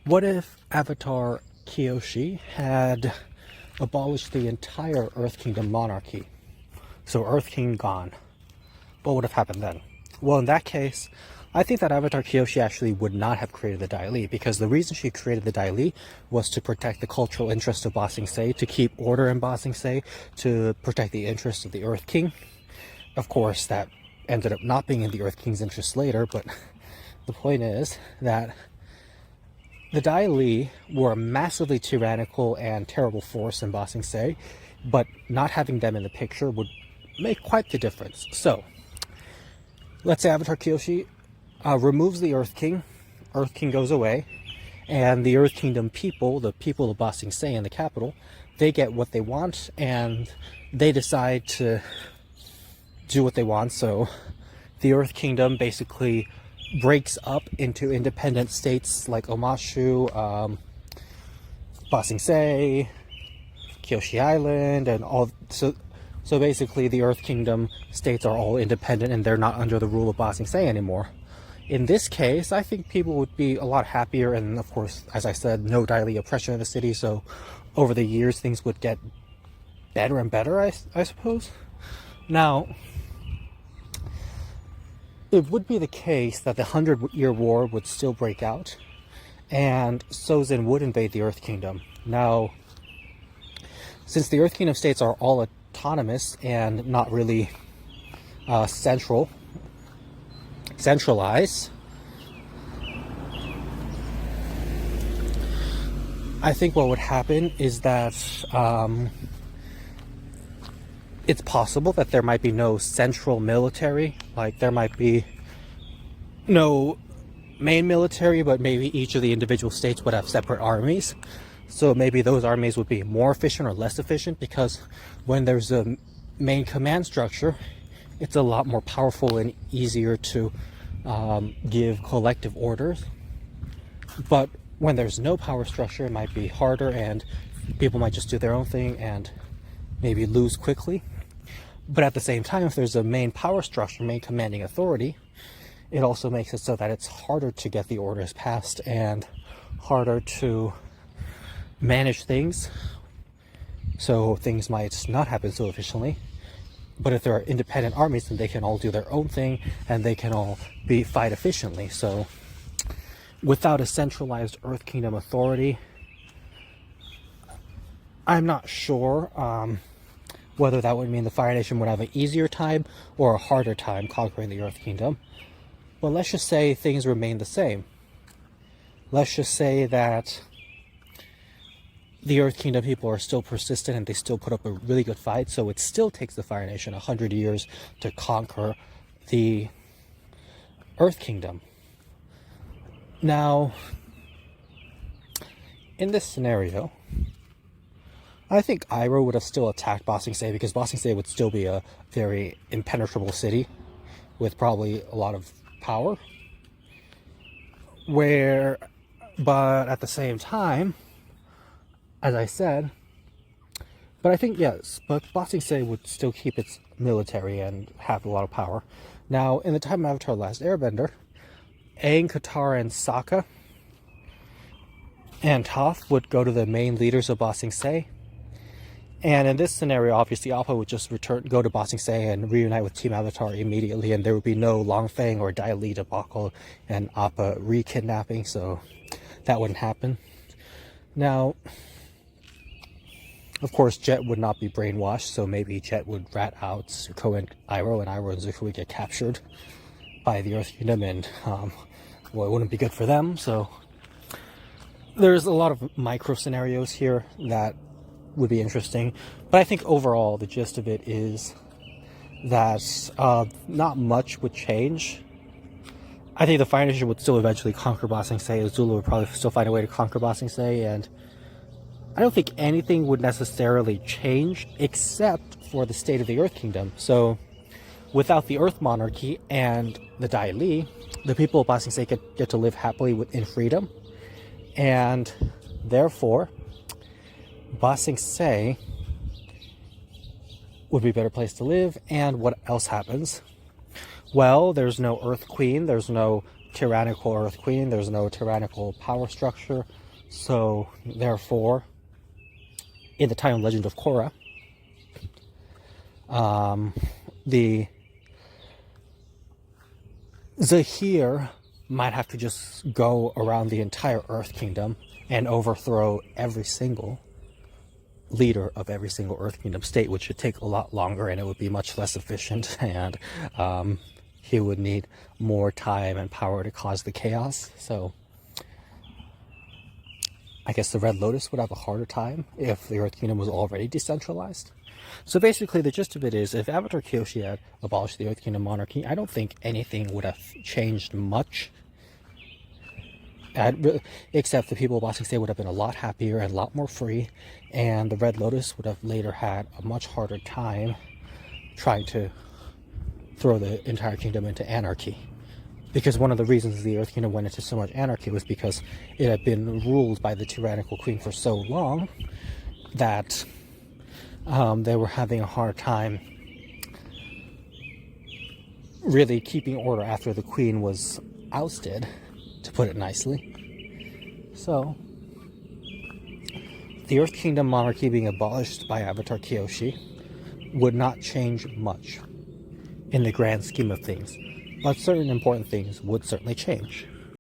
What if Avatar Kyoshi had abolished the entire Earth Kingdom monarchy? So Earth King gone. What would have happened then? Well, in that case, I think that Avatar Kyoshi actually would not have created the Dai Li, because the reason she created the Dai Li was to protect the cultural interests of Ba Sing Se, to keep order in Ba Sing Se, to protect the interests of the Earth King. Of course, that ended up not being in the Earth King's interests later, but the point is that the Dai Li were a massively tyrannical and terrible force in Ba Sing Se, but not having them in the picture would make quite the difference. So, let's say Avatar Kyoshi removes the Earth King goes away, and the Earth Kingdom people, the people of Ba Sing Se in the capital, they get what they want, and they decide to do what they want. So the Earth Kingdom basically breaks up into independent states like Omashu, Ba Sing Se, Kyoshi Island, and all. So basically the Earth Kingdom states are all independent and they're not under the rule of Ba Sing Se anymore. In this case, I think people would be a lot happier, and of course, as I said, no Dai Li oppression in the city, so over the years things would get better and better, I suppose. Now, it would be the case that the 100-Year War would still break out, and Sozin would invade the Earth Kingdom. Now, since the Earth Kingdom states are all autonomous and not really centralized, I think what would happen is that it's possible that there might be no central military, like there might be no main military, but maybe each of the individual states would have separate armies. So maybe those armies would be more efficient or less efficient, because when there's a main command structure, it's a lot more powerful and easier to give collective orders. But when there's no power structure, it might be harder, and people might just do their own thing and maybe lose quickly. But at the same time, if there's a main power structure, main commanding authority, it also makes it so that it's harder to get the orders passed and harder to manage things. So things might not happen so efficiently. But if there are independent armies, then they can all do their own thing and they can all fight efficiently. So without a centralized Earth Kingdom authority, I'm not sure whether that would mean the Fire Nation would have an easier time or a harder time conquering the Earth Kingdom. But let's just say things remain the same. Let's just say that the Earth Kingdom people are still persistent and they still put up a really good fight, so it still takes the Fire Nation 100 years to conquer the Earth Kingdom. Now, in this scenario, I think Iroh would have still attacked Ba Sing Se, because Ba Sing Se would still be a very impenetrable city with probably a lot of power. But at the same time, as I said, but I think, yes, but Ba Sing Se would still keep its military and have a lot of power. Now, in the time of Avatar: Last Airbender, Aang, Katara, and Sokka and Toph would go to the main leaders of Ba Sing Se. And in this scenario, obviously, Appa would just go to Ba Sing Se and reunite with Team Avatar immediately, and there would be no Long Feng or Dai Li debacle and Appa re-kidnapping, so that wouldn't happen. Now, of course, Jet would not be brainwashed, so maybe Jet would rat out Zuko and Iroh and Zuko would get captured by the Earth Kingdom, and well, it wouldn't be good for them. So there's a lot of micro scenarios here that would be interesting, but I think overall the gist of it is that not much would change. I think the Fire Nation would still eventually conquer Ba Sing Se. Azula would probably still find a way to conquer Ba Sing Se, and I don't think anything would necessarily change except for the state of the Earth Kingdom. So without the Earth Monarchy and the Dai Li, the people of Ba Sing Se get to live happily in freedom, and therefore Ba Sing Se would be a better place to live. And what else happens? Well, there's no Earth Queen, there's no tyrannical Earth Queen, there's no tyrannical power structure. So, therefore, in the time of Legend of Korra, the Zahir might have to just go around the entire Earth Kingdom and overthrow every single leader of every single Earth Kingdom state, which would take a lot longer and it would be much less efficient, and he would need more time and power to cause the chaos. So I guess the Red Lotus would have a harder time if the Earth Kingdom was already decentralized. So basically the gist of it is, if Avatar Kyoshi had abolished the Earth Kingdom monarchy, I don't think anything would have changed much. Except the people of Bossing State would have been a lot happier and a lot more free, and the Red Lotus would have later had a much harder time trying to throw the entire kingdom into anarchy. Because one of the reasons the Earth Kingdom went into so much anarchy was because it had been ruled by the tyrannical queen for so long that they were having a hard time really keeping order after the queen was ousted, to put it nicely. So, the Earth Kingdom monarchy being abolished by Avatar Kyoshi would not change much in the grand scheme of things, but certain important things would certainly change.